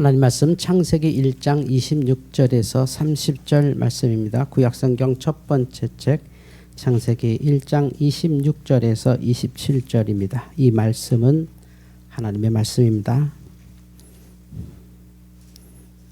하나님 말씀 창세기 1장 26절에서 30절 말씀입니다. 구약성경 첫 번째 책 창세기 1장 26절에서 27절입니다. 이 말씀은 하나님의 말씀입니다.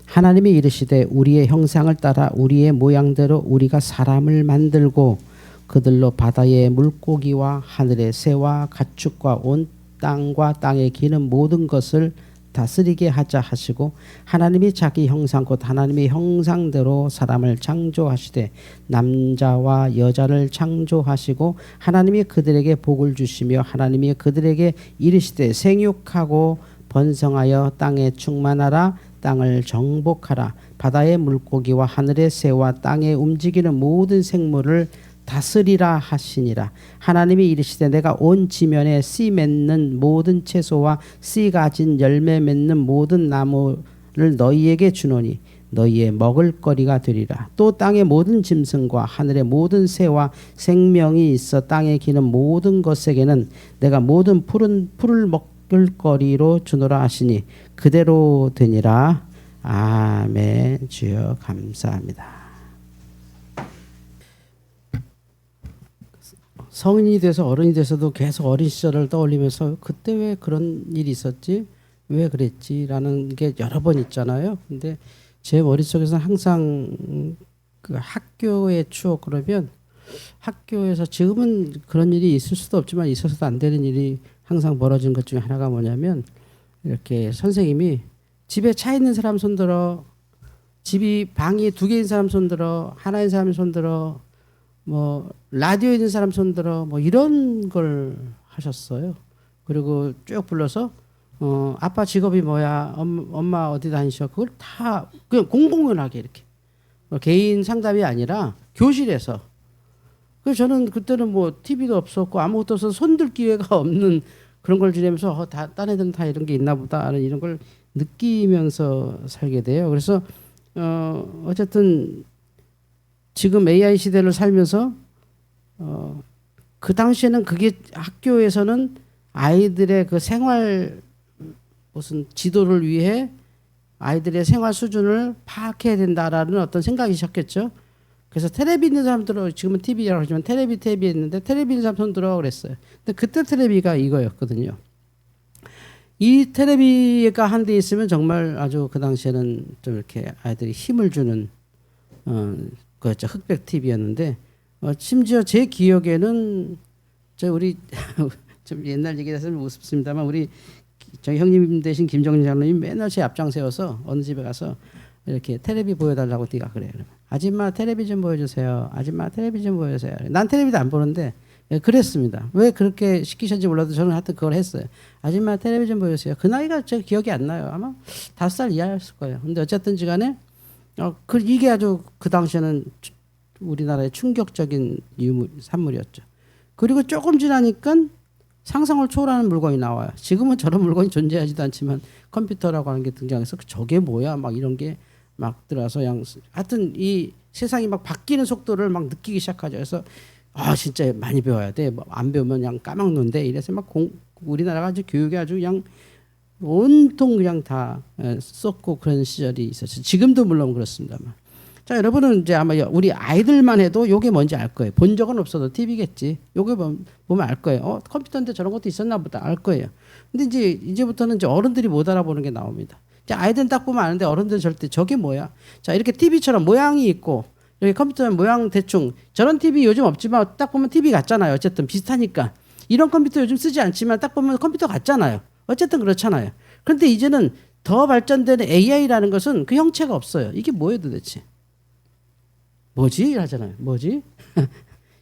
하나님이 이르시되 우리의 형상을 따라 우리의 모양대로 우리가 사람을 만들고 그들로 바다의 물고기와 하늘의 새와 가축과 온 땅과 땅에 기는 모든 것을 다스리게 하자 하시고 하나님이 자기 형상 곧 하나님의 형상대로 사람을 창조하시되 남자와 여자를 창조하시고 하나님이 그들에게 복을 주시며 하나님이 그들에게 이르시되 생육하고 번성하여 땅에 충만하라 땅을 정복하라 바다의 물고기와 하늘의 새와 땅에 움직이는 모든 생물을 다스리라 하시니라. 하나님이 이르시되 내가 온 지면에 씨 맺는 모든 채소와 씨 가진 열매 맺는 모든 나무를 너희에게 주노니 너희의 먹을거리가 되리라. 또 땅의 모든 짐승과 하늘의 모든 새와 생명이 있어 땅에 기는 모든 것에게는 내가 모든 풀을 먹을거리로 주노라 하시니 그대로 되니라. 아멘. 주여 감사합니다. 성인이 돼서 어른이 돼서도 계속 어린 시절을 떠올리면서 그때 왜 그런 일이 있었지? 왜 그랬지? 라는 게 여러 번 있잖아요. 근데 제 머릿속에서는 항상 그 학교의 추억 그러면 학교에서 지금은 그런 일이 있을 수도 없지만 있어서도 안 되는 일이 항상 벌어진 것 중에 하나가 뭐냐면 이렇게 선생님이 집에 차 있는 사람 손들어 집이 방이 2개인 사람 손들어 하나인 사람 손들어 뭐 라디오 있는 사람 손들어 뭐 이런 걸 하셨어요. 그리고 쭉 불러서 아빠 직업이 뭐야? 엄마 어디 다니셔? 그걸 다 그냥 공공연하게 이렇게 개인 상담이 아니라 교실에서. 그래서 저는 그때는 뭐 TV도 없었고 아무것도 없어서 손들 기회가 없는 그런 걸 지내면서 딴 애들은 다 이런 게 있나 보다 하는 이런 걸 느끼면서 살게 돼요. 그래서 어쨌든 지금 AI 시대를 살면서 그 당시에는 그게 학교에서는 아이들의 그 생활 무슨 지도를 위해 아이들의 생활 수준을 파악해야 된다라는 어떤 생각이 시작했죠. 그래서 테레비 있는 사람들은 지금은 TV라고 하지만 테레비 있는데 테레비 있는 사람 손 들어 그랬어요. 근데 그때 테레비가 이거였거든요. 이 테레비가 한 대 있으면 정말 아주 그 당시에는 좀 이렇게 아이들이 힘을 주는 그였죠. 흑백 TV였는데 심지어 제 기억에는 우리 좀 옛날 얘기라서 우습습니다만 우리 저희 형님 대신 김정진 장로님 맨날 제 앞장 세워서 어느 집에 가서 이렇게 테레비 보여달라고 네가 그래요. 아줌마 테레비 좀 보여주세요. 아줌마 테레비 좀 보여주세요. 난 테레비도 안 보는데 그랬습니다. 왜 그렇게 시키셨는지 몰라도 저는 하여튼 그걸 했어요. 아줌마 테레비 좀 보여주세요. 그 나이가 제 기억이 안 나요. 아마 5살 이하였을 거예요. 근데 어쨌든 간에 이게 아주 그 당시에는 우리나라의 충격적인 산물이었죠. 그리고 조금 지나니까 상상을 초월하는 물건이 나와요. 지금은 저런 물건이 존재하지도 않지만 컴퓨터라고 하는 게 등장해서 저게 뭐야 막 이런 게 막 들어와서 하여튼 이 세상이 막 바뀌는 속도를 막 느끼기 시작하죠. 그래서 진짜 많이 배워야 돼. 뭐 안 배우면 그냥 까먹는데 이래서 막 우리나라가 아주 교육이 아주 그냥 온통 그냥 다 썼고 그런 시절이 있었어요. 지금도 물론 그렇습니다만. 자, 여러분은 이제 아마 우리 아이들만 해도 요게 뭔지 알 거예요. 본 적은 없어도 TV겠지. 요게 보면 알 거예요. 컴퓨터인데 저런 것도 있었나 보다 알 거예요. 근데 이제부터는 이제 어른들이 못 알아보는 게 나옵니다. 자, 아이들은 딱 보면 아는데 어른들은 절대 저게 뭐야? 자, 이렇게 TV처럼 모양이 있고 여기 컴퓨터는 모양 대충 저런 TV 요즘 없지만 딱 보면 TV 같잖아요. 어쨌든 비슷하니까. 이런 컴퓨터 요즘 쓰지 않지만 딱 보면 컴퓨터 같잖아요. 어쨌든 그렇잖아요. 그런데 이제는 더 발전되는 AI라는 것은 그 형체가 없어요. 이게 뭐예요 도대체? 뭐지? 하잖아요. 뭐지?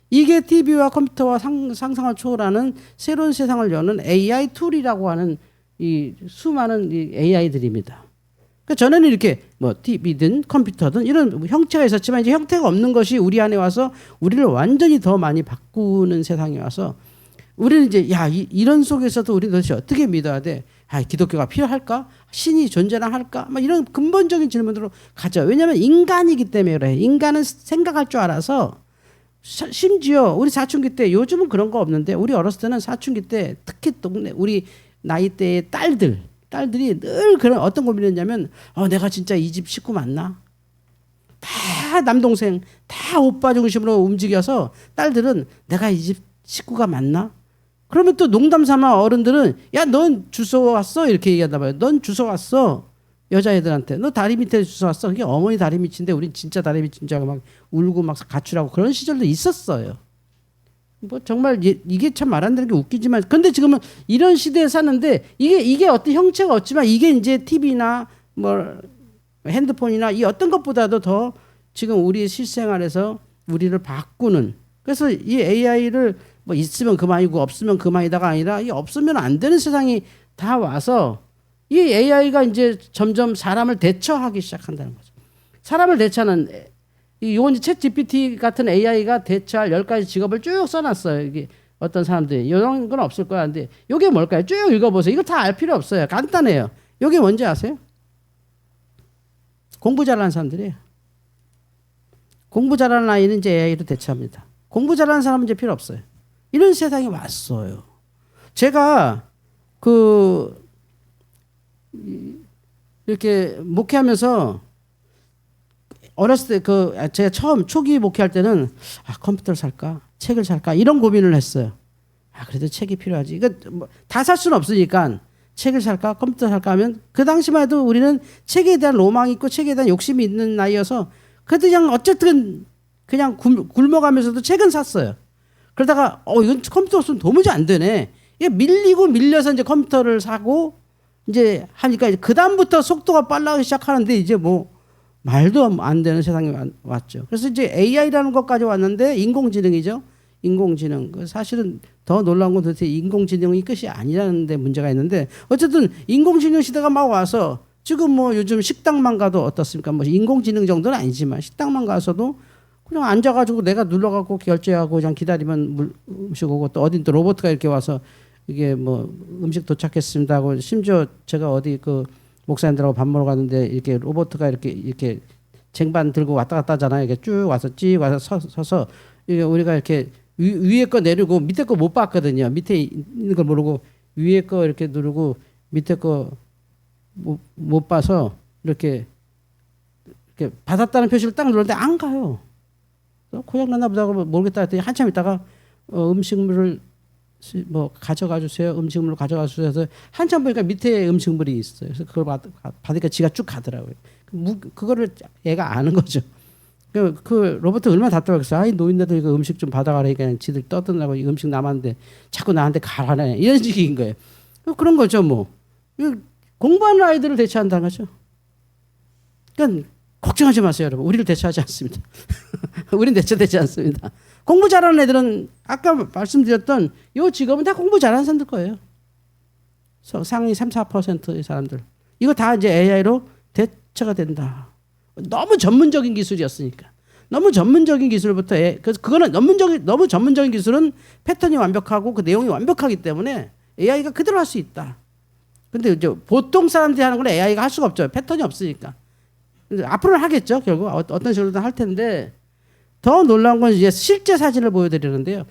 이게 TV와 컴퓨터와 상상을 초월하는 새로운 세상을 여는 AI 툴이라고 하는 이 수많은 이 AI들입니다. 그러니까 전에는 이렇게 뭐 TV든 컴퓨터든 이런 형체가 있었지만 이제 형태가 없는 것이 우리 안에 와서 우리를 완전히 더 많이 바꾸는 세상에 와서 우리는 이제 이런 속에서도 우리는 도대체 어떻게 믿어야 돼? 기독교가 필요할까? 신이 존재나 할까? 막 이런 근본적인 질문으로 가죠. 왜냐하면 인간이기 때문에 그래. 인간은 생각할 줄 알아서 심지어 우리 사춘기 때 요즘은 그런 거 없는데 우리 어렸을 때는 사춘기 때 특히 동네 우리 나이대의 딸들 딸들이 늘 그런 어떤 고민을 했냐면 내가 진짜 이 집 식구 맞나? 다 남동생 다 오빠 중심으로 움직여서 딸들은 내가 이 집 식구가 맞나? 그러면 또 농담 삼아 어른들은 야, 넌 주워 왔어? 이렇게 얘기한단 말이에요. 넌 주워 왔어. 여자애들한테. 너 다리 밑에 주워 왔어. 그게 어머니 다리 밑인데 우린 진짜 다리 밑인 줄 알고 막 울고 막 가출하고 그런 시절도 있었어요. 뭐 정말 이게 참 말 안 되는 게 웃기지만 근데 지금은 이런 시대에 사는데 이게 어떤 형체가 없지만 이게 이제 TV나 뭐 핸드폰이나 이 어떤 것보다도 더 지금 우리 실생활에서 우리를 바꾸는 그래서 이 AI를 뭐 있으면 그만이고 없으면 그만이다가 아니라 이 없으면 안 되는 세상이 다 와서 이 AI가 이제 점점 사람을 대처하기 시작한다는 거죠. 사람을 대처하는 이건 이제 챗 GPT 같은 AI가 대처할 10가지 직업을 쭉 써놨어요. 이게 어떤 사람들이 이런 건 없을 거야. 근데 이게 뭘까요? 쭉 읽어보세요. 이거 다 알 필요 없어요. 간단해요. 이게 뭔지 아세요? 공부 잘하는 사람들이에요. 공부 잘하는 아이는 이제 AI로 대처합니다. 공부 잘하는 사람은 이제 필요 없어요. 이런 세상이 왔어요. 제가 이렇게 목회하면서 어렸을 때 제가 처음 초기 목회할 때는 컴퓨터를 살까 책을 살까 이런 고민을 했어요. 그래도 책이 필요하지. 이거 뭐 다 살 수는 없으니까 책을 살까 컴퓨터 살까 하면 그 당시만 해도 우리는 책에 대한 로망이 있고 책에 대한 욕심이 있는 나이여서 그래도 그냥 어쨌든 그냥 굶어가면서도 책은 샀어요. 그러다가 이건 컴퓨터 없으면 도무지 안 되네. 이게 밀려서 이제 컴퓨터를 사고 이제 하니까 그 다음부터 속도가 빨라지기 시작하는데 이제 뭐 말도 안 되는 세상이 왔죠. 그래서 이제 AI라는 것까지 왔는데 인공지능이죠. 인공지능. 사실은 더 놀라운 건 도대체 인공지능이 끝이 아니라는 데 문제가 있는데 어쨌든 인공지능 시대가 막 와서 지금 뭐 요즘 식당만 가도 어떻습니까? 뭐 인공지능 정도는 아니지만 식당만 가서도 그냥 앉아가지고 내가 눌러갖고 결제하고 그냥 기다리면 음식 오고 또 어딘 또 로봇가 이렇게 와서 이게 뭐 음식 도착했습니다 하고 심지어 제가 어디 목사님들하고 밥 먹으러 갔는데 이렇게 로봇가 이렇게 쟁반 들고 왔다 갔다 하잖아요. 이게 쭉 와서 찌 와서 서서 이게 우리가 이렇게 위에 거 내리고 밑에 거 못 봤거든요. 밑에 있는 걸 모르고 위에 거 이렇게 누르고 밑에 거 못 봐서 이렇게 받았다는 표시를 딱 눌렀는데 안 가요. 고장 났나 보다 모르겠다 했더니 한참 있다가 음식물을 뭐 가져가 주세요. 음식물을 가져가 주세요. 해서 한참 보니까 밑에 음식물이 있어요. 그래서 그걸 받으니까 지가 쭉 가더라고요. 그거를 얘가 아는 거죠. 그 로봇 얼마나 답답하겠어요. 이 노인네들 이거 음식 좀 받아가라. 그냥 지들 떠드느라고 이 음식 남았는데 자꾸 나한테 가라네. 이런 식인 거예요. 그런 거죠 뭐. 공부하는 아이들을 대체한다는 거죠. 그러니까 걱정하지 마세요 여러분. 우리를 대체하지 않습니다. 우리는 대체되지 않습니다. 공부 잘하는 애들은 아까 말씀드렸던 이 직업은 다 공부 잘하는 사람들 거예요. 상위 3-4%의 사람들. 이거 다 이제 AI로 대처가 된다. 너무 전문적인 기술이었으니까. 너무 전문적인 기술부터 그래서 그거는 너무 전문적인 기술은 패턴이 완벽하고 그 내용이 완벽하기 때문에 AI가 그대로 할 수 있다. 근데 이제 보통 사람들이 하는 건 AI가 할 수가 없죠. 패턴이 없으니까. 앞으로는 하겠죠. 결국 어떤 식으로든 할 텐데 더 놀라운 건 이제 실제 사진을 보여드리는데요.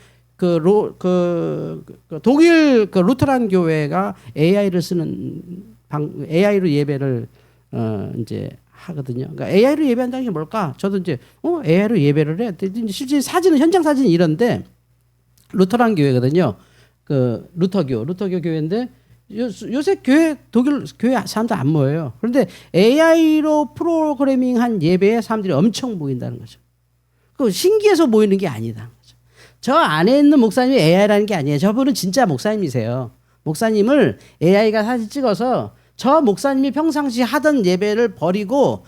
독일 루터란 교회가 AI를 쓰는 AI로 예배를 이제 하거든요. 그러니까 AI로 예배한다는 게 뭘까? 저도 이제 AI로 예배를 해. 이제 실제 사진은 현장 사진이 이런데 루터란 교회거든요. 루터교 교회인데 요새 독일 교회 사람들 안 모여요. 그런데 AI로 프로그래밍한 예배에 사람들이 엄청 모인다는 거죠. 그 신기해서 모이는 게 아니다. 저 안에 있는 목사님이 AI라는 게 아니에요. 저분은 진짜 목사님이세요. 목사님을 AI가 사진 찍어서 저 목사님이 평상시 하던 예배를 버리고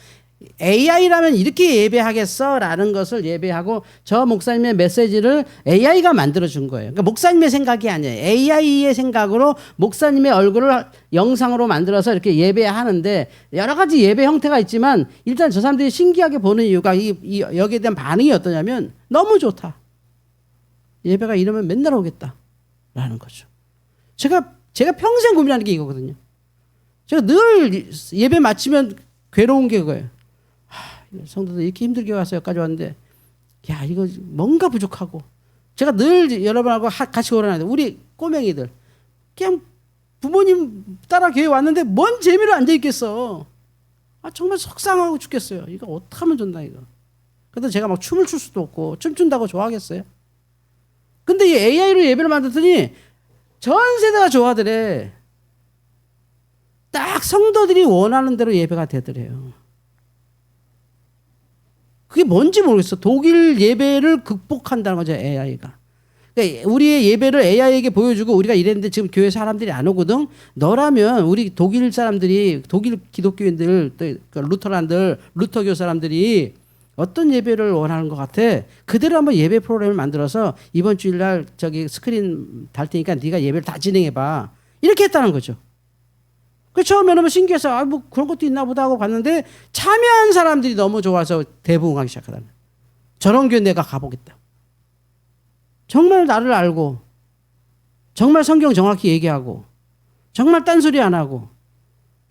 AI라면 이렇게 예배하겠어라는 것을 예배하고 저 목사님의 메시지를 AI가 만들어준 거예요. 그러니까 목사님의 생각이 아니에요. AI의 생각으로 목사님의 얼굴을 영상으로 만들어서 이렇게 예배하는데 여러 가지 예배 형태가 있지만 일단 저 사람들이 신기하게 보는 이유가 여기에 대한 반응이 어떠냐면 너무 좋다. 예배가 이러면 맨날 오겠다라는 거죠. 제가 평생 고민하는 게 이거거든요. 제가 늘 예배 마치면 괴로운 게 그거예요. 성도들 이렇게 힘들게 와서 여기까지 왔는데 야 이거 뭔가 부족하고 제가 늘 여러분하고 같이 오라는데 우리 꼬맹이들 그냥 부모님 따라 교회 왔는데 뭔 재미로 앉아 있겠어. 정말 속상하고 죽겠어요. 이거 어떡하면 좋나 이거. 근데 제가 막 춤을 출 수도 없고 춤춘다고 좋아하겠어요. 근데 이 AI로 예배를 만들더니 전 세대가 좋아하더래. 딱 성도들이 원하는 대로 예배가 되더래요. 그게 뭔지 모르겠어. 독일 예배를 극복한다는 거죠, AI가. 그러니까 우리의 예배를 AI에게 보여주고 우리가 이랬는데 지금 교회 사람들이 안 오거든. 너라면 우리 독일 사람들이, 독일 기독교인들, 또 루터란들, 루터교 사람들이 어떤 예배를 원하는 것 같아. 그대로 한번 예배 프로그램을 만들어서 이번 주일날 저기 스크린 달 테니까 네가 예배를 다 진행해봐. 이렇게 했다는 거죠. 그 처음에는 신기해서 뭐 그런 것도 있나 보다 하고 갔는데 참여한 사람들이 너무 좋아서 대부응하기 시작하다는 거예요. 저런 교회 내가 가보겠다. 정말 나를 알고 정말 성경 정확히 얘기하고 정말 딴소리 안 하고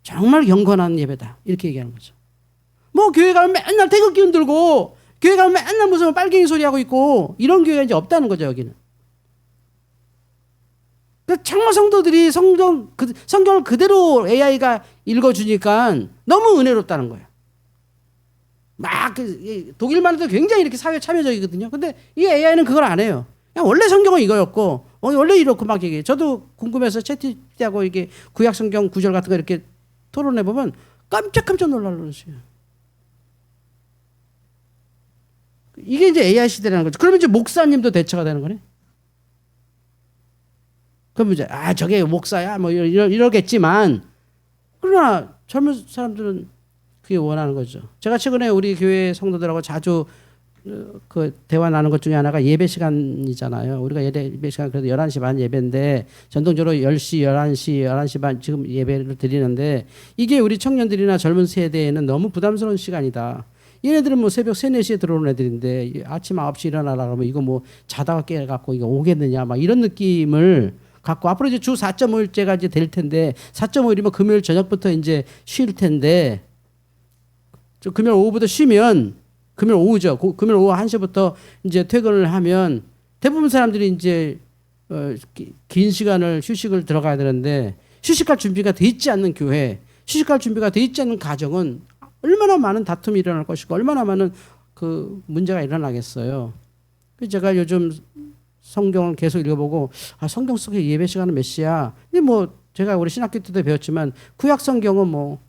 정말 경건한 예배다. 이렇게 얘기하는 거죠. 뭐 교회 가면 맨날 태극기 흔들고 교회 가면 맨날 무슨 빨갱이 소리하고 있고 이런 교회가 이제 없다는 거죠. 여기는. 정말 성도들이 성경을 그대로 AI가 읽어주니까 너무 은혜롭다는 거예요. 막 독일만 해도 굉장히 이렇게 사회 참여적이거든요. 근데 이 AI는 그걸 안 해요. 그냥 원래 성경은 이거였고 원래 이렇고 막 얘기해요. 저도 궁금해서 채팅하고 이게 구약 성경 구절 같은 거 이렇게 토론해 보면 깜짝 놀라려요. 이게 이제 AI 시대라는 거죠. 그러면 이제 목사님도 대처가 되는 거네. 그럼 이제 저게 목사야 뭐 이러겠지만 그러나 젊은 사람들은 그게 원하는 거죠. 제가 최근에 우리 교회 성도들하고 자주 그 대화 나눈 것 중에 하나가 예배 시간이잖아요. 우리가 예배 시간 그래도 11시 반 예배인데 전통적으로 10시, 11시 반 지금 예배를 드리는데 이게 우리 청년들이나 젊은 세대에는 너무 부담스러운 시간이다. 얘네들은 뭐 새벽 3, 4시에 들어오는 애들인데 아침 9시 일어나라 그러면 이거 뭐 자다가 깨갖고 이거 오겠느냐 막 이런 느낌을 갖고 앞으로 이제 주 4.5일째가 이제 될 텐데 4.5일이면 금요일 저녁부터 이제 쉴 텐데 금요일 오후부터 쉬면 금요일 오후죠. 금요일 오후 1시부터 이제 퇴근을 하면 대부분 사람들이 이제 긴 시간을 휴식을 들어가야 되는데 휴식할 준비가 돼 있지 않는 교회, 휴식할 준비가 돼 있지 않는 가정은 얼마나 많은 다툼이 일어날 것이고 얼마나 많은 그 문제가 일어나겠어요. 그래서 제가 요즘 성경을 계속 읽어보고 성경 속의 예배 시간은 몇 시야? 근데 뭐 제가 우리 신학교 때도 배웠지만 구약 성경은 뭐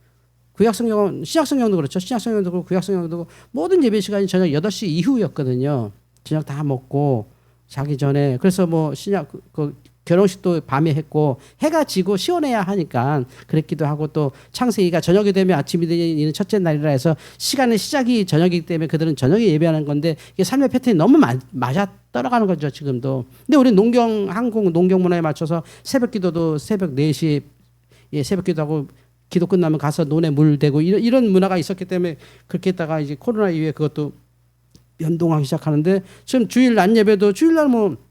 구약 성경은 신약 성경도 그렇죠. 신약 성경도 그렇고 구약 성경도 그렇고 모든 예배 시간이 저녁 8시 이후였거든요. 저녁 다 먹고 자기 전에 그래서 뭐 신약 그 결혼식도 밤에 했고 해가 지고 시원해야 하니까 그랬기도 하고 또 창세기가 저녁이 되면 아침이 되는 첫째 날이라 해서 시간의 시작이 저녁이기 때문에 그들은 저녁에 예배하는 건데 이게 삶의 패턴이 너무 맞아 떨어가는 거죠 지금도. 근데 우리 한국 농경 문화에 맞춰서 새벽 기도도 새벽 4시 새벽 기도하고 기도 끝나면 가서 논에 물 대고 이런 문화가 있었기 때문에 그렇게 했다가 이제 코로나 이후에 그것도 연동하기 시작하는데 지금 주일 낮 예배도 주일날 뭐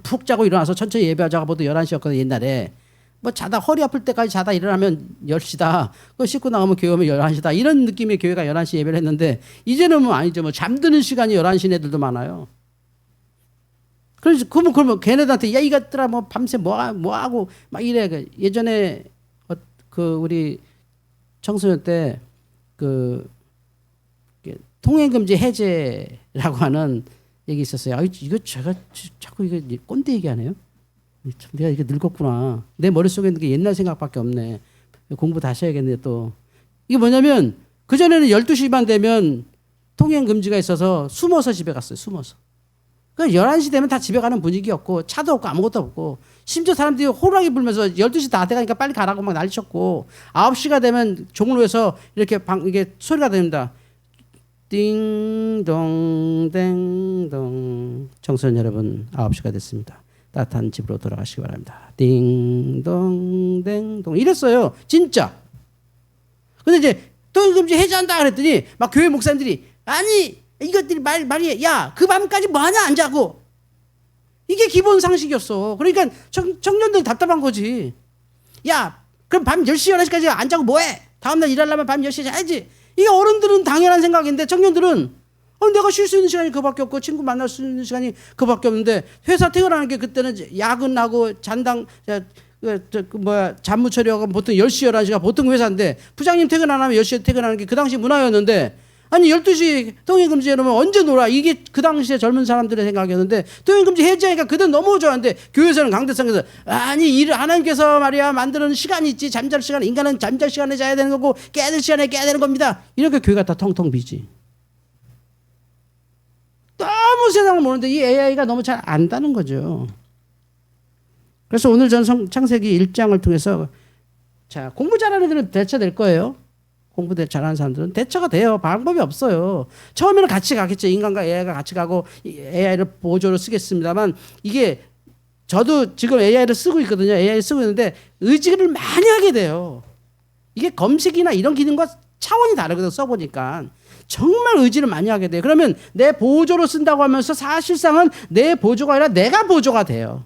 푹 자고 일어나서 천천히 예배하자가 보도 11시였거든 옛날에. 뭐 자다 허리 아플 때까지 자다 일어나면 10시다. 그 씻고 나가면 교회 오면 11시다. 이런 느낌의 교회가 11시 예배를 했는데 이제는 뭐 아니죠. 뭐 잠드는 시간이 11시인 애들도 많아요. 그래서 그러면 걔네들한테 야 이것들아 뭐 밤새 뭐 하고 막 이래. 예전에 그 우리 청소년 때 그 통행금지 해제라고 하는 얘기 있었어요. 이거 제가 자꾸 이거 꼰대 얘기하네요. 참 내가 이게 늙었구나. 내 머릿속에 있는 게 옛날 생각밖에 없네. 공부 다시 해야겠네 또. 이게 뭐냐면 그전에는 12시만 되면 통행 금지가 있어서 숨어서 집에 갔어요. 숨어서. 그러니까 11시 되면 다 집에 가는 분위기였고 차도 없고 아무것도 없고 심지어 사람들이 호루라기 불면서 12시 다 돼가니까 빨리 가라고 막 난리쳤고 9시가 되면 종로에서 이렇게 이게 소리가 됩니다. 띵동 댕동. 청소년 여러분 9시가 됐습니다. 따뜻한 집으로 돌아가시기 바랍니다. 띵동 댕동 이랬어요. 진짜. 근데 이제 통행금지 해제한다 그랬더니 막 교회 목사님들이 아니 이것들이 말이야. 야, 그 밤까지 뭐하냐 안 자고. 이게 기본 상식이었어. 그러니까 청년들 답답한 거지. 야, 그럼 밤 10시 11시까지 안 자고 뭐해? 다음날 일하려면 밤 10시에 자야지. 이게 어른들은 당연한 생각인데 청년들은 내가 쉴 수 있는 시간이 그밖에 없고 친구 만날 수 있는 시간이 그밖에 없는데 회사 퇴근하는 게 그때는 야근하고 잔당 잡무 처리하고 보통 10시, 11시가 보통 회사인데 부장님 퇴근 안 하면 10시에 퇴근하는 게 그 당시 문화였는데 아니 12시 통행금지 해놓으면 언제 놀아? 이게 그 당시에 젊은 사람들의 생각이었는데 통행금지 해제하니까 그들 너무 좋아하는데 교회에서는 강대상에서 아니 일 하나님께서 말이야 만드는 시간이 있지 잠잘 시간 인간은 잠잘 시간에 자야 되는 거고 깨야 될 시간에 깨야 되는 겁니다. 이렇게 교회가 다 텅텅 비지. 너무 세상을 모르는데 이 AI가 너무 잘 안다는 거죠. 그래서 오늘 전 창세기 1장을 통해서 자 공부 잘하는 애들은 대처될 거예요. 공부 잘하는 사람들은 대처가 돼요. 방법이 없어요. 처음에는 같이 가겠죠. 인간과 AI가 같이 가고 AI를 보조로 쓰겠습니다만 이게 저도 지금 AI를 쓰고 있거든요. AI 쓰고 있는데 의지를 많이 하게 돼요. 이게 검색이나 이런 기능과 차원이 다르거든요. 써보니까. 정말 의지를 많이 하게 돼요. 그러면 내 보조로 쓴다고 하면서 사실상은 내 보조가 아니라 내가 보조가 돼요.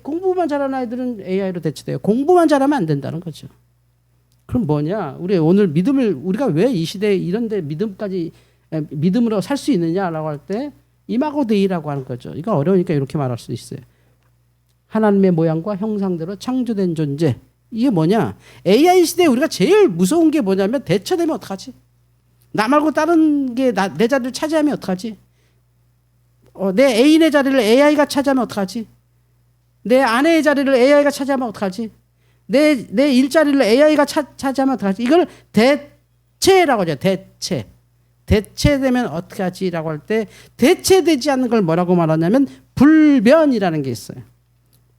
공부만 잘하는 아이들은 AI로 대체돼요. 공부만 잘하면 안 된다는 거죠. 그럼 뭐냐? 우리 오늘 믿음을 우리가 왜 이 시대에 이런데 믿음으로 살 수 있느냐라고 할 때 이마고 데이라고 하는 거죠. 이거 어려우니까 이렇게 말할 수 있어요. 하나님의 모양과 형상대로 창조된 존재. 이게 뭐냐? AI 시대에 우리가 제일 무서운 게 뭐냐면 대처되면 어떡하지? 나 말고 다른 게 내 자리를 차지하면 어떡하지? 내 애인의 자리를 AI가 차지하면 어떡하지? 내 아내의 자리를 AI가 차지하면 어떡하지? 내 일자리를 AI가 차지하면 어떡하지? 이걸 대체라고 하죠. 대체. 대체되면 어떻게 하지라고 할 때 대체되지 않는 걸 뭐라고 말하냐면 불변이라는 게 있어요.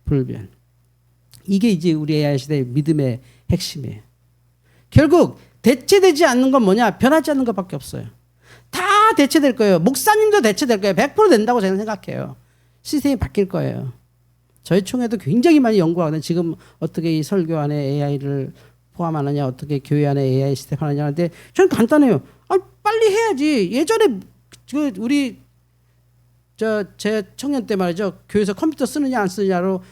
불변. 이게 이제 우리 AI 시대의 믿음의 핵심이에요. 결국 대체되지 않는 건 뭐냐? 변하지 않는 것밖에 없어요. 다 대체될 거예요. 목사님도 대체될 거예요. 100% 된다고 저는 생각해요. 시스템이 바뀔 거예요. 저희 총회도 굉장히 많이 연구하거든요. 지금 어떻게 이 설교 안에 AI를 포함하느냐, 어떻게 교회 안에 AI 시스템 하느냐 하는데 저는 간단해요. 빨리 해야지. 예전에 우리 제 청년 때 말이죠. 교회에서 컴퓨터 쓰느냐 안 쓰느냐로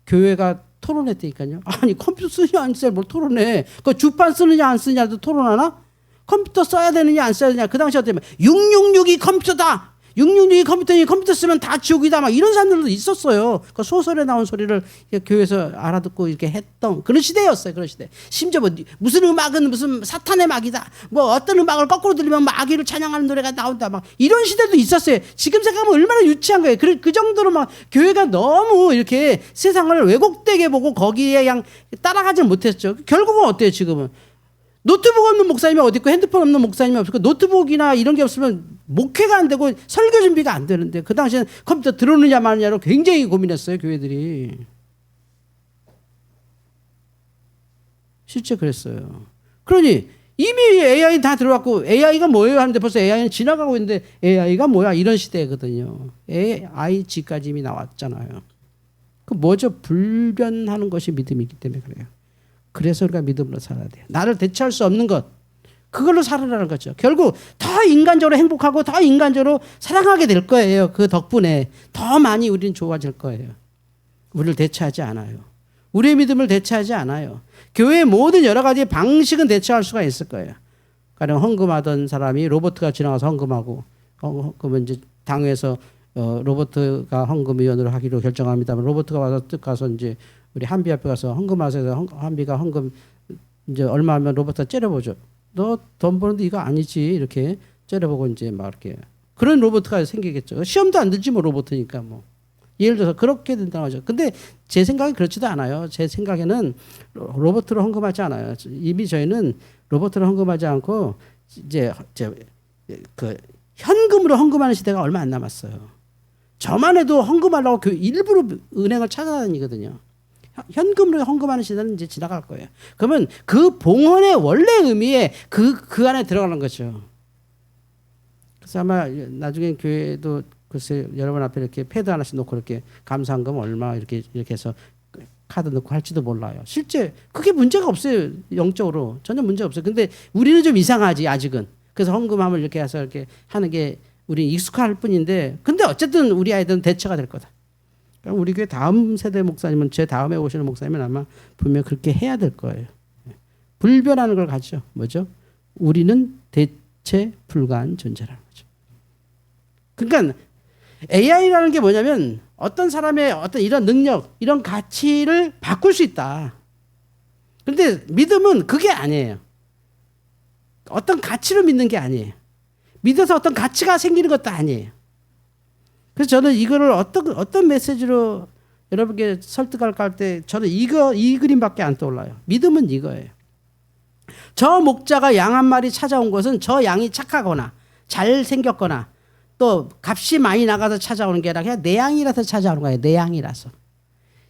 교회가 토론했다니까요. 아니 컴퓨터 쓰느냐 안 쓰느냐 뭘 토론해. 그 주판 쓰느냐 안 쓰느냐도 토론하나? 컴퓨터 써야 되느냐 안 써야 되느냐. 그 당시 어때요? 666이 컴퓨터다. 666이 컴퓨터니 컴퓨터 쓰면 다 지옥이다. 막 이런 사람들도 있었어요. 그 소설에 나온 소리를 교회에서 알아듣고 이렇게 했던 그런 시대였어요. 그런 시대. 심지어 무슨 음악은 무슨 사탄의 막이다. 뭐 어떤 음악을 거꾸로 들리면 마귀를 찬양하는 노래가 나온다. 막 이런 시대도 있었어요. 지금 생각하면 얼마나 유치한 거예요. 그 정도로 막 교회가 너무 이렇게 세상을 왜곡되게 보고 거기에 그냥 따라가지 못했죠. 결국은 어때요 지금은? 노트북 없는 목사님이 어디 있고 핸드폰 없는 목사님이 없고 노트북이나 이런 게 없으면 목회가 안 되고 설교 준비가 안 되는데 그 당시에는 컴퓨터 들어오느냐 마느냐로 굉장히 고민했어요. 교회들이. 실제 그랬어요. 그러니 이미 AI 다 들어왔고 AI가 뭐예요 하는데 벌써 AI는 지나가고 있는데 AI가 뭐야 이런 시대거든요. AIG까지 이미 나왔잖아요. 그 뭐죠? 불변하는 것이 믿음이기 때문에 그래요. 그래서 우리가 믿음으로 살아야 돼요. 나를 대체할 수 없는 것. 그걸로 살아라는 거죠. 결국 더 인간적으로 행복하고 더 인간적으로 사랑하게 될 거예요. 그 덕분에 더 많이 우리는 좋아질 거예요. 우리를 대체하지 않아요. 우리의 믿음을 대체하지 않아요. 교회의 모든 여러 가지 방식은 대체할 수가 있을 거예요. 가령 헌금하던 사람이 로봇가 지나가서 헌금하고 그러면 이제 당에서 로봇가 헌금위원으로 하기로 결정합니다만 로봇가 와서 뜻 가서 이제 우리 한비 앞에 가서 헌금하세요. 한비가 헌금 이제 얼마 하면 로봇가 째려보죠. 너 돈 버는데 이거 아니지 이렇게 째려보고 이제 막 이렇게 그런 로봇가 생기겠죠. 시험도 안 들지 뭐 로봇이니까 뭐 예를 들어서 그렇게 된다고 하죠. 근데 제 생각은 그렇지도 않아요. 제 생각에는 로봇으로 헌금하지 않아요. 이미 저희는 로봇으로 헌금하지 않고 이제 그 현금으로 헌금하는 시대가 얼마 안 남았어요. 저만 해도 헌금하려고 일부러 은행을 찾아다니거든요. 현금으로 헌금하는 시대는 이제 지나갈 거예요. 그러면 그 봉헌의 원래 의미에 그 안에 들어가는 거죠. 그래서 아마 나중에 교회도 글쎄 여러분 앞에 이렇게 패드 하나씩 놓고 이렇게 감사한금 얼마 이렇게 해서 카드 넣고 할지도 몰라요. 실제 그게 문제가 없어요. 영적으로 전혀 문제가 없어요. 근데 우리는 좀 이상하지 아직은. 그래서 헌금함을 이렇게 해서 이렇게 하는 게 우리 익숙할 뿐인데 근데 어쨌든 우리 아이들은 대처가 될 거다. 우리 교회 다음 세대 목사님은 제 다음에 오시는 목사님은 아마 분명 그렇게 해야 될 거예요. 불변하는 걸 가지죠. 뭐죠? 우리는 대체 불가한 존재라는 거죠. 그러니까 AI라는 게 뭐냐면 어떤 사람의 어떤 이런 능력, 이런 가치를 바꿀 수 있다. 그런데 믿음은 그게 아니에요. 어떤 가치로 믿는 게 아니에요. 믿어서 어떤 가치가 생기는 것도 아니에요. 그래서 저는 이거를 어떤 메시지로 여러분께 설득할까 할 때 저는 이 그림밖에 안 떠올라요. 믿음은 이거예요. 저 목자가 양 한 마리 찾아온 것은 저 양이 착하거나 잘생겼거나 또 값이 많이 나가서 찾아오는 게 아니라 그냥 내 양이라서 찾아오는 거예요. 내 양이라서.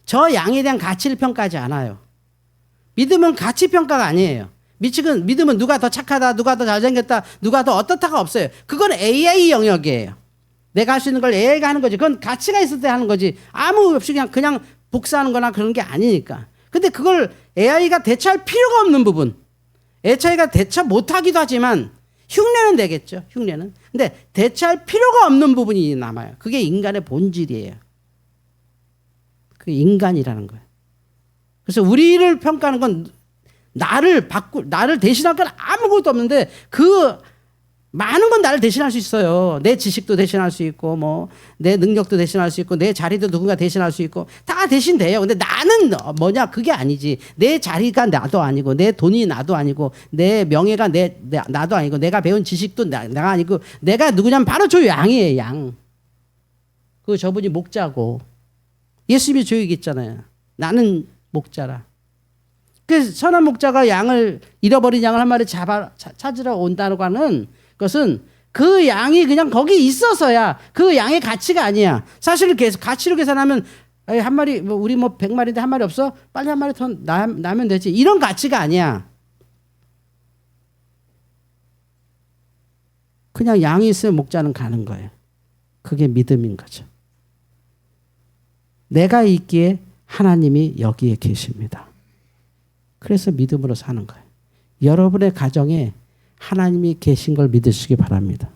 저 양에 대한 가치를 평가하지 않아요. 믿음은 가치 평가가 아니에요. 믿음은 누가 더 착하다, 누가 더 잘생겼다, 누가 더 어떻다가 없어요. 그건 AI 영역이에요. 내가 할 수 있는 걸 AI가 하는 거지. 그건 가치가 있을 때 하는 거지. 아무 없이 그냥 복사하는 거나 그런 게 아니니까. 근데 그걸 AI가 대처할 필요가 없는 부분. AI가 대처 못하기도 하지만 흉내는 내겠죠. 흉내는. 근데 대처할 필요가 없는 부분이 남아요. 그게 인간의 본질이에요. 그게 인간이라는 거예요. 그래서 우리를 평가하는 건 나를 대신할 건 아무것도 없는데 그 많은 건 나를 대신할 수 있어요. 내 지식도 대신할 수 있고 뭐 내 능력도 대신할 수 있고 내 자리도 누군가 대신할 수 있고 다 대신돼요. 근데 나는 뭐냐 그게 아니지. 내 자리가 나도 아니고 내 돈이 나도 아니고 내 명예가 나도 아니고 내가 배운 지식도 내가 아니고 내가 누구냐면 바로 저 양이에요. 양. 그 저분이 목자고 예수님이 저 얘기 있잖아요. 나는 목자라. 그래서 선한 목자가 잃어버린 양을 한 마리 찾으러 온다고 하는 것은 그 양이 그냥 거기 있어서야 그 양의 가치가 아니야. 사실 가치로 계산하면 한 마리 우리 100마리인데 한 마리 없어? 빨리 한 마리 더 나면 되지. 이런 가치가 아니야. 그냥 양이 있으면 목자는 가는 거예요. 그게 믿음인 거죠. 내가 있기에 하나님이 여기에 계십니다. 그래서 믿음으로 사는 거예요. 여러분의 가정에 하나님이 계신 걸 믿으시기 바랍니다.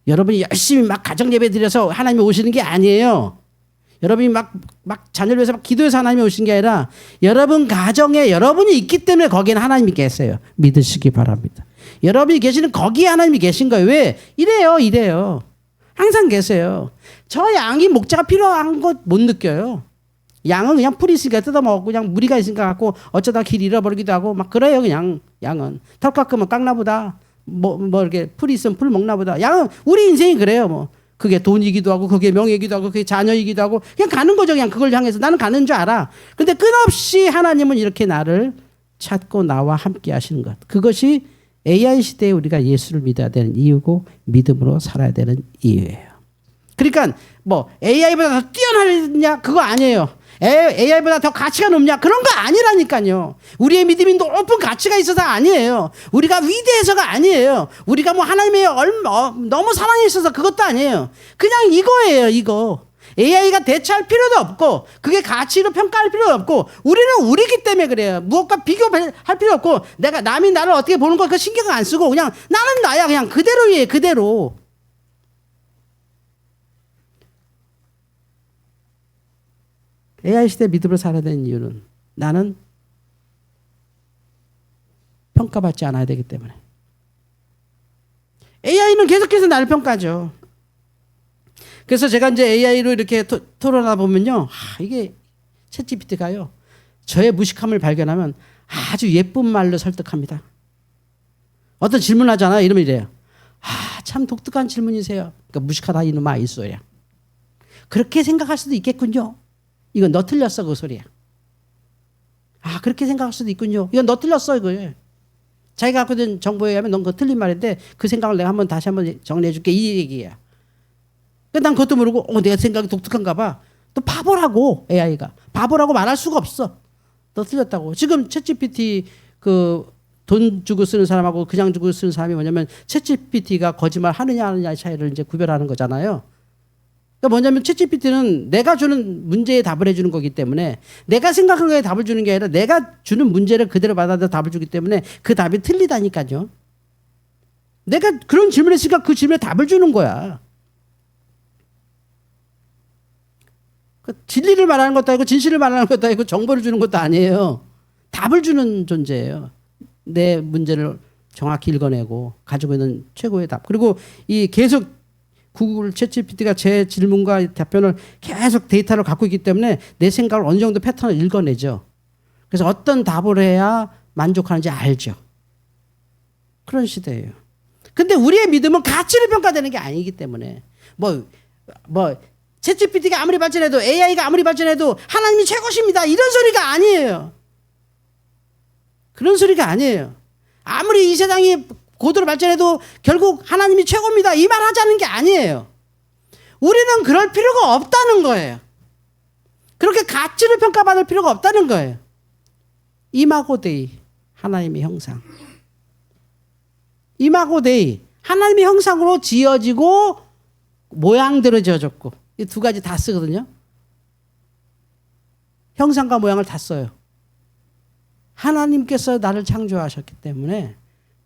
여러분이 열심히 막 가정 예배 드려서 하나님이 오시는 게 아니에요. 여러분이 막 자녀를 위해서 막 기도해서 하나님이 오신 게 아니라 여러분 가정에 여러분이 있기 때문에 거기에는 하나님이 계세요. 믿으시기 바랍니다. 여러분이 계시는 거기에 하나님이 계신 거예요. 왜? 이래요. 항상 계세요. 저 양이 목자가 필요한 것 못 느껴요. 양은 그냥 풀이 있으니까 뜯어먹고 그냥 무리가 있으니까 갖고 어쩌다 길 잃어버리기도 하고 막 그래요. 그냥 양은 털 깎으면 깎나보다 뭐 이렇게 풀이 있으면 풀 먹나보다. 양은 우리 인생이 그래요. 뭐 그게 돈이기도 하고 그게 명예이기도 하고 그게 자녀이기도 하고 그냥 가는 거죠. 그냥 그걸 향해서 나는 가는 줄 알아. 근데 끝없이 하나님은 이렇게 나를 찾고 나와 함께 하시는 것. 그것이 AI 시대에 우리가 예수를 믿어야 되는 이유고 믿음으로 살아야 되는 이유예요. 그러니까 뭐 AI보다 더 뛰어나냐 그거 아니에요. AI보다 더 가치가 높냐 그런 거 아니라니까요. 우리의 믿음이 높은 가치가 있어서가 아니에요. 우리가 위대해서가 아니에요. 우리가 뭐 하나님의 너무 사랑이 있어서 그것도 아니에요. 그냥 이거예요. 이거 AI가 대체할 필요도 없고 그게 가치로 평가할 필요도 없고 우리는 우리기 때문에 그래요. 무엇과 비교할 필요 없고 내가 남이 나를 어떻게 보는 거 그 신경 안 쓰고 그냥 나는 나야 그냥 그대로예요. 그대로. AI 시대 믿음으로 살아야 되는 이유는 나는 평가받지 않아야 되기 때문에. AI는 계속해서 나를 평가하죠. 그래서 제가 이제 AI로 이렇게 토론하다 보면요. 이게 챗GPT가요. 저의 무식함을 발견하면 아주 예쁜 말로 설득합니다. 어떤 질문 하잖아요. 이러면 이래요. 참 독특한 질문이세요. 그러니까 무식하다 이놈아 이 소리야. 그렇게 생각할 수도 있겠군요. 이건 너 틀렸어 그 소리야. 그렇게 생각할 수도 있군요. 이건 너 틀렸어 이거예요. 자기가 갖고 있는 정보에 의하면 넌 그거 틀린 말인데 그 생각을 내가 다시 한번 정리해 줄게 이 얘기야. 난 그것도 모르고 내 생각이 독특한가 봐. 또 바보라고 AI가. 바보라고 말할 수가 없어. 너 틀렸다고. 지금 챗GPT 돈 주고 쓰는 사람하고 그냥 주고 쓰는 사람이 뭐냐면 챗GPT가 거짓말 하느냐 안 하느냐의 차이를 이제 구별하는 거잖아요. 그러니까 뭐냐면 챗GPT는 내가 주는 문제에 답을 해주는 거기 때문에 내가 생각한 거에 답을 주는 게 아니라 내가 주는 문제를 그대로 받아들여 답을 주기 때문에 그 답이 틀리다니까요. 내가 그런 질문을 했으니까 그 질문에 답을 주는 거야. 진리를 말하는 것도 아니고 진실을 말하는 것도 아니고 정보를 주는 것도 아니에요. 답을 주는 존재예요. 내 문제를 정확히 읽어내고 가지고 있는 최고의 답. 그리고 이 계속 구글 챗GPT가 제 질문과 답변을 계속 데이터를 갖고 있기 때문에 내 생각을 어느 정도 패턴을 읽어내죠. 그래서 어떤 답을 해야 만족하는지 알죠. 그런 시대예요. 근데 우리의 믿음은 가치를 평가되는 게 아니기 때문에 챗GPT가 아무리 발전해도 AI가 아무리 발전해도 하나님이 최고십니다. 이런 소리가 아니에요. 그런 소리가 아니에요. 아무리 이 세상이 고도로 발전해도 결국 하나님이 최고입니다. 이 말 하자는 게 아니에요. 우리는 그럴 필요가 없다는 거예요. 그렇게 가치를 평가받을 필요가 없다는 거예요. 이마고 데이, 하나님의 형상. 이마고 데이, 하나님의 형상으로 지어지고 모양대로 지어졌고, 이 두 가지 다 쓰거든요. 형상과 모양을 다 써요. 하나님께서 나를 창조하셨기 때문에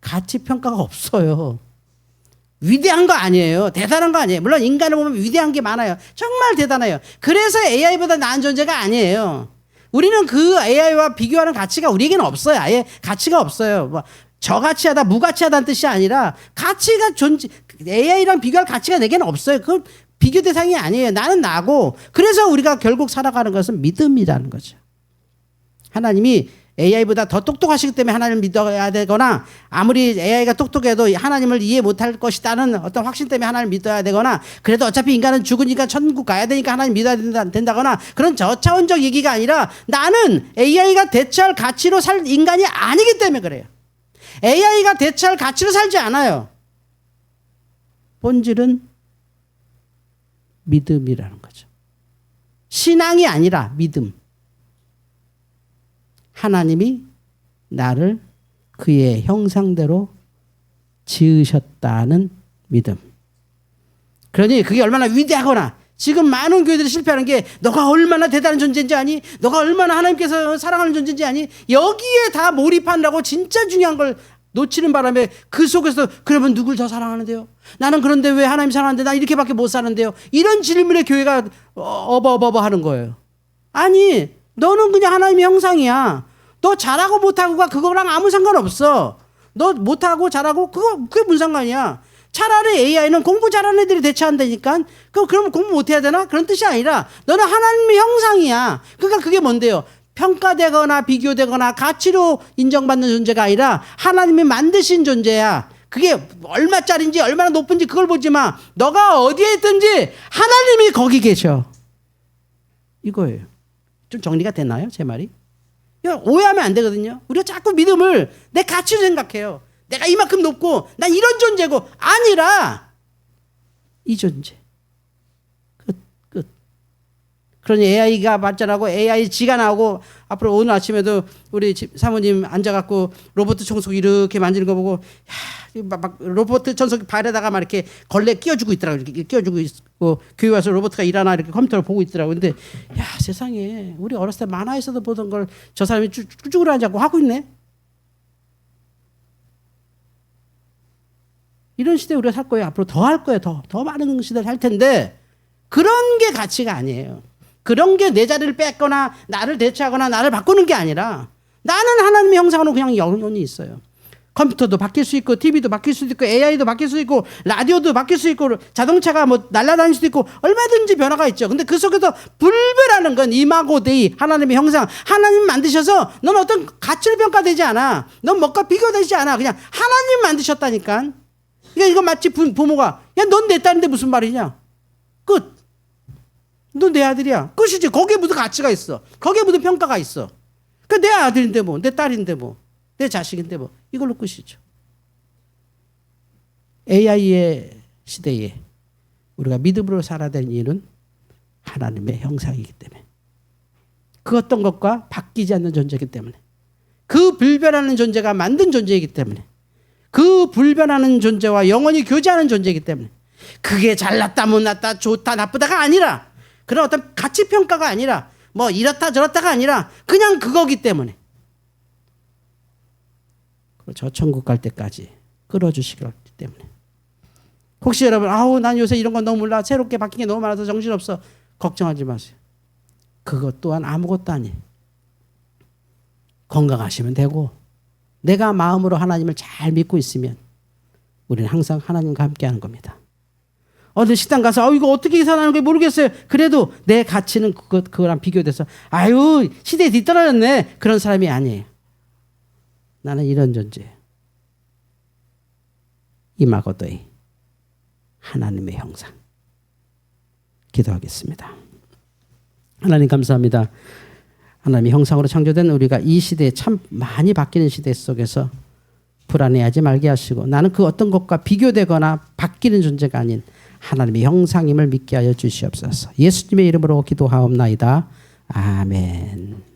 가치 평가가 없어요. 위대한 거 아니에요. 대단한 거 아니에요. 물론 인간을 보면 위대한 게 많아요. 정말 대단해요. 그래서 AI보다 나은 존재가 아니에요. 우리는 그 AI와 비교하는 가치가 우리에게는 없어요. 아예 가치가 없어요. 저가치하다, 무가치하다는 뜻이 아니라 가치가 AI랑 비교할 가치가 내게는 없어요. 그건 비교 대상이 아니에요. 나는 나고. 그래서 우리가 결국 살아가는 것은 믿음이라는 거죠. 하나님이 AI보다 더 똑똑하시기 때문에 하나님을 믿어야 되거나, 아무리 AI가 똑똑해도 하나님을 이해 못할 것이다는 어떤 확신 때문에 하나님을 믿어야 되거나, 그래도 어차피 인간은 죽으니까 천국 가야 되니까 하나님 믿어야 된다거나, 그런 저차원적 얘기가 아니라 나는 AI가 대체할 가치로 살 인간이 아니기 때문에 그래요. AI가 대체할 가치로 살지 않아요. 본질은 믿음이라는 거죠. 신앙이 아니라 믿음. 하나님이 나를 그의 형상대로 지으셨다는 믿음. 그러니 그게 얼마나 위대하거나, 지금 많은 교회들이 실패하는 게 너가 얼마나 대단한 존재인지 아니? 너가 얼마나 하나님께서 사랑하는 존재인지 아니? 여기에 다 몰입한다고 진짜 중요한 걸 놓치는 바람에 그 속에서 그러면 누굴 더 사랑하는데요? 나는 그런데 왜 하나님 사랑하는데 나 이렇게밖에 못 사는데요? 이런 질문에 교회가 어버버버 하는 거예요. 아니, 너는 그냥 하나님의 형상이야. 너 잘하고 못하고가 그거랑 아무 상관없어. 너 못하고 잘하고 그게 무슨 상관이야. 차라리 AI는 공부 잘하는 애들이 대체한다니까. 그럼 공부 못해야 되나? 그런 뜻이 아니라 너는 하나님의 형상이야. 그러니까 그게 뭔데요? 평가되거나 비교되거나 가치로 인정받는 존재가 아니라 하나님이 만드신 존재야. 그게 얼마짜리인지 얼마나 높은지 그걸 보지 마. 너가 어디에 있든지 하나님이 거기 계셔. 이거예요. 좀 정리가 됐나요? 제 말이? 오해하면 안 되거든요. 우리가 자꾸 믿음을 내 가치로 생각해요. 내가 이만큼 높고 난 이런 존재고, 아니라 이 존재. 끝. 그러니 AI가 발전하고 AI 지가 나오고, 앞으로 오늘 아침에도 우리 사모님 앉아갖고 로봇 청소기 이렇게 만지는 거 보고, 막 로봇 청소기 발에다가 막 이렇게 걸레 끼워주고 있더라고요. 이렇게 끼워주고 있고, 교회 와서 로봇가 일하나 이렇게 컴퓨터를 보고 있더라고요. 근데 세상에 우리 어렸을 때 만화에서도 보던 걸 저 사람이 쭈쭈그려 앉아갖고 하고 있네. 이런 시대에 우리가 살 거예요. 앞으로 더 할 거예요. 더 많은 시대를 살 텐데, 그런 게 가치가 아니에요. 그런 게 내 자리를 뺏거나 나를 대체하거나 나를 바꾸는 게 아니라, 나는 하나님의 형상으로 그냥 영원히 있어요. 컴퓨터도 바뀔 수 있고, TV도 바뀔 수도 있고, AI도 바뀔 수 있고, 라디오도 바뀔 수 있고, 자동차가 날아다닐 수도 있고, 얼마든지 변화가 있죠. 근데 그 속에서 불변하는 건 이마고 데이, 하나님의 형상. 하나님 만드셔서 넌 어떤 가치를 평가되지 않아. 넌 뭐가 비교되지 않아. 그냥 하나님 만드셨다니까. 그러니까 이거 마치 부모가, 넌 내 딸인데 무슨 말이냐? 끝. 넌 내 아들이야. 끝이지. 거기에 무슨 가치가 있어. 거기에 무슨 평가가 있어. 내 아들인데 뭐, 내 딸인데 뭐, 내 자식인데 뭐, 이걸로 끝이죠. AI의 시대에 우리가 믿음으로 살아야 될 이유는 하나님의 형상이기 때문에, 그 어떤 것과 바뀌지 않는 존재이기 때문에, 그 불변하는 존재가 만든 존재이기 때문에, 그 불변하는 존재와 영원히 교제하는 존재이기 때문에, 그게 잘났다 못났다 좋다 나쁘다가 아니라, 그런 어떤 가치평가가 아니라, 뭐 이렇다 저렇다가 아니라 그냥 그거기 때문에, 저 천국 갈 때까지 끌어주시기 때문에. 혹시 여러분 난 요새 이런 건 너무 몰라, 새롭게 바뀐 게 너무 많아서 정신없어, 걱정하지 마세요. 그것 또한 아무것도 아니에요. 건강하시면 되고, 내가 마음으로 하나님을 잘 믿고 있으면 우리는 항상 하나님과 함께하는 겁니다. 어느 식당 가서 이거 어떻게 계산하는 게 모르겠어요. 그래도 내 가치는 그거랑 비교돼서 아유 시대에 뒤떨어졌네. 그런 사람이 아니에요. 나는 이런 존재예요. 이마고도의 하나님의 형상. 기도하겠습니다. 하나님 감사합니다. 하나님의 형상으로 창조된 우리가 이 시대에 참 많이 바뀌는 시대 속에서 불안해하지 말게 하시고 나는 그 어떤 것과 비교되거나 바뀌는 존재가 아닌 하나님의 형상임을 믿게 하여 주시옵소서. 예수님의 이름으로 기도하옵나이다. 아멘.